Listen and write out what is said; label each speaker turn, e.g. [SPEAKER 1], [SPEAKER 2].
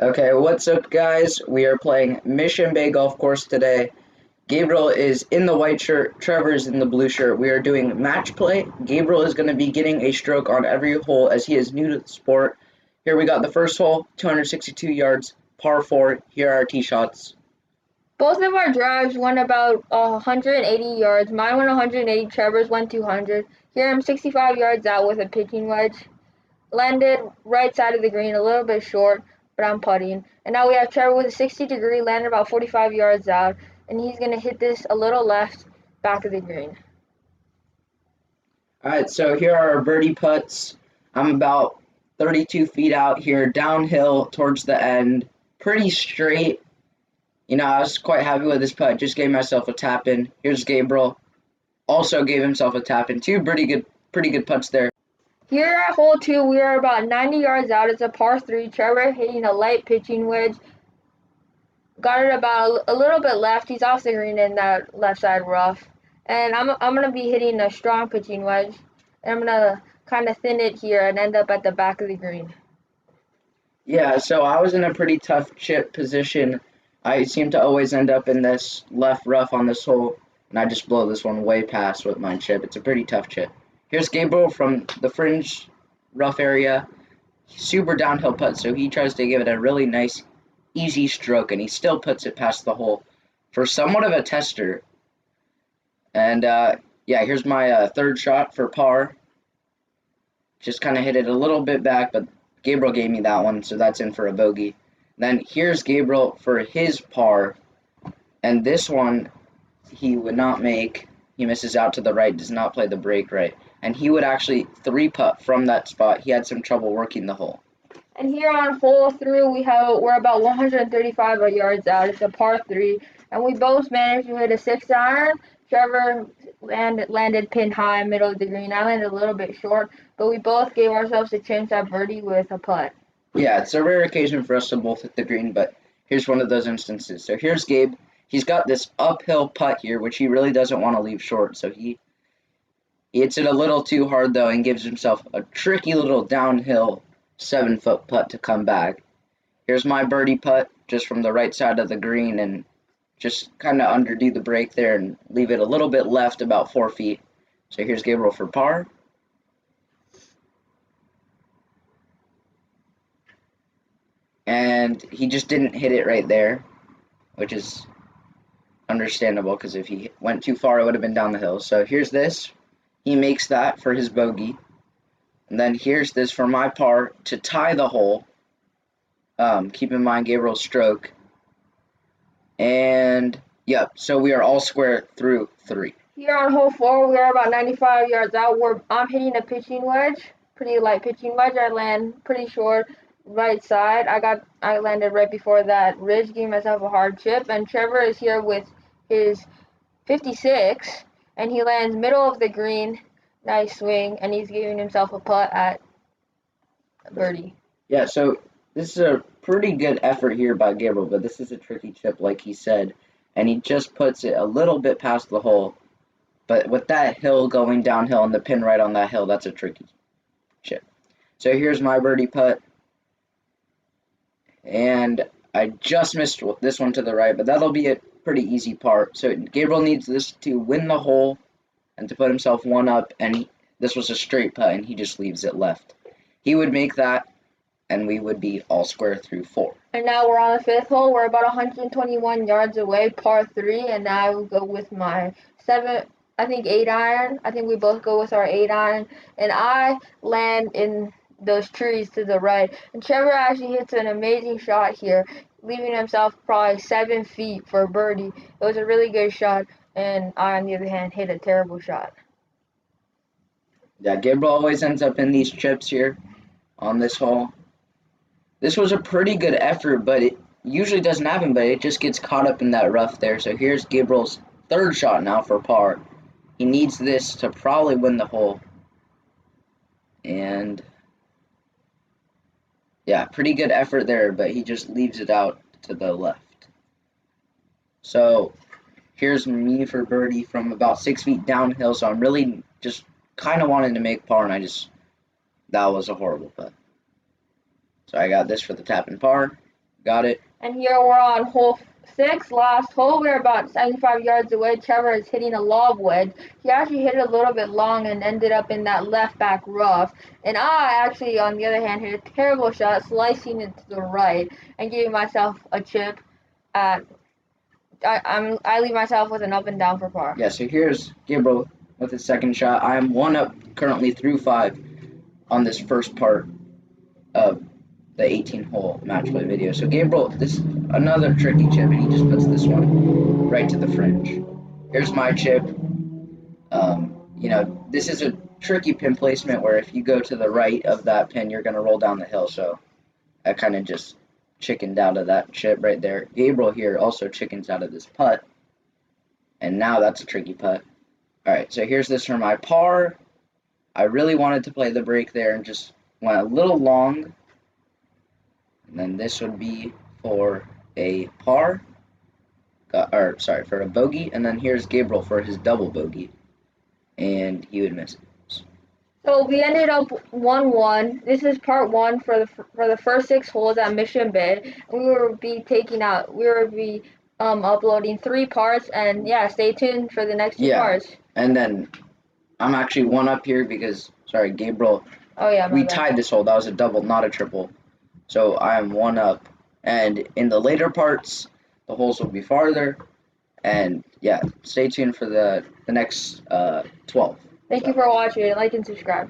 [SPEAKER 1] Okay, what's up, guys? We are playing Mission Bay Golf Course today. Gabriel is in the white shirt, Trevor is in the blue shirt. We are doing match play. Gabriel is going to be getting a stroke on every hole as he is new to the sport. Here we got the first hole, 262 yards, par 4. Here are our tee shots.
[SPEAKER 2] Both of our drives went about 180 yards. Mine went 180, Trevor's went 200. Here I'm 65 yards out with a pitching wedge. Landed right side of the green, a little bit short, but I'm putting. And now we have Trevor with a 60-degree, landed about 45 yards out, and he's going to hit this a little left, back of the green.
[SPEAKER 1] Alright, so here are our birdie putts. I'm about 32 feet out here, downhill towards the end, pretty straight. I was quite happy with this putt. Just gave myself a tap in. Here's Gabriel. Also gave himself a tap in. Two pretty good putts there.
[SPEAKER 2] Here at hole 2, we are about 90 yards out. It's a par 3. Trevor hitting a light pitching wedge. Got it about a little bit left. He's off the green in that left side rough. And I'm going to be hitting a strong pitching wedge. And I'm going to kind of thin it here and end up at the back of the green.
[SPEAKER 1] Yeah, so I was in a pretty tough chip position. I seem to always end up in this left rough on this hole, and I just blow this one way past with my chip. It's a pretty tough chip. Here's Gabriel from the fringe rough area. Super downhill putt, so he tries to give it a really nice, easy stroke, and he still puts it past the hole for somewhat of a tester. And, yeah, here's my third shot for par. Just kind of hit it a little bit back, but Gabriel gave me that one, so that's in for a bogey. Then here's Gabriel for his par, and this one he would not make. He misses out to the right, does not play the break right, and he would actually three-putt from that spot. He had some trouble working the hole.
[SPEAKER 2] And here on hole 3, we're about 135 yards out. It's a par 3, and we both managed to hit a 6-iron. Trevor landed pin high, middle of the green. I landed a little bit short, but we both gave ourselves a chance at birdie with a putt.
[SPEAKER 1] Yeah, it's a rare occasion for us to both hit the green, but here's one of those instances. So here's Gabe. He's got this uphill putt here, which he really doesn't want to leave short, so he hits it a little too hard, though, and gives himself a tricky little downhill 7-foot putt to come back. Here's my birdie putt, just from the right side of the green, and just kind of underdo the break there and leave it a little bit left, about 4 feet. So here's Gabriel for par. And he just didn't hit it right there, which is understandable because if he went too far, it would have been down the hill. So here's this. He makes that for his bogey. And then here's this for my par to tie the hole. Keep in mind Gabriel's stroke. And, yep, so we are all square through 3.
[SPEAKER 2] Here on hole 4, we are about 95 yards out. I'm hitting a pitching wedge, pretty light pitching wedge. I land pretty short right side. I landed right before that ridge, giving myself a hard chip. And Trevor is here with his 56, and he lands middle of the green. Nice swing, and he's giving himself a putt at birdie.
[SPEAKER 1] Yeah, so this is a pretty good effort here by Gabriel, but this is a tricky chip, like he said, and he just puts it a little bit past the hole. But with that hill going downhill and the pin right on that hill, that's a tricky chip. So here's my birdie putt, and I just missed this one to the right, but that'll be a pretty easy par. So Gabriel needs this to win the hole and to put himself one up, and this was a straight putt, and he just leaves it left. He would make that, and we would be all square through 4.
[SPEAKER 2] And now we're on the 5th hole. We're about 121 yards away, par 3, and now I will go with my 8-iron. I think we both go with our 8-iron, and I land in those trees to the right. And Trevor actually hits an amazing shot here, leaving himself probably 7 feet for a birdie. It was a really good shot, and I, on the other hand, hit a terrible shot.
[SPEAKER 1] Yeah, Gabriel always ends up in these chips here on this hole. This was a pretty good effort, but it usually doesn't happen, but it just gets caught up in that rough there. So here's Gabriel's third shot now for par. He needs this to probably win the hole. And, yeah, pretty good effort there, but he just leaves it out to the left. So here's me for birdie from about 6 feet downhill, so I'm really just kind of wanting to make par, and that was a horrible putt. So I got this for the tap and par. Got it.
[SPEAKER 2] And here we're on hole 6, last hole. We're about 75 yards away. Trevor is hitting a lob wedge. He actually hit it a little bit long and ended up in that left back rough. And I actually, on the other hand, hit a terrible shot, slicing it to the right and giving myself a chip. I leave myself with an up and down for par.
[SPEAKER 1] Yeah, so here's Gabriel with his second shot. I am 1 up currently through 5 on this first part of the 18-hole match play video. So Gabriel, this another tricky chip, and he just puts this one right to the fringe. Here's my chip. This is a tricky pin placement where if you go to the right of that pin, you're going to roll down the hill. So I kind of just chickened out of that chip right there. Gabriel here also chickens out of this putt. And now that's a tricky putt. All right, so here's this for my par. I really wanted to play the break there and just went a little long. And then this would be for a par. For a bogey. And then here's Gabriel for his double bogey. And he would miss it.
[SPEAKER 2] So we ended up 1-1. This is part 1 for the first 6 holes at Mission Bay. We will be uploading 3 parts, and yeah, stay tuned for the next 2 parts.
[SPEAKER 1] And then I'm actually 1 up here because Gabriel.
[SPEAKER 2] Oh yeah,
[SPEAKER 1] we tied this hole. That was a double, not a triple. So I am 1 up. And in the later parts, the holes will be farther. And yeah, stay tuned for the next 12.
[SPEAKER 2] Thank you for watching. Like and subscribe.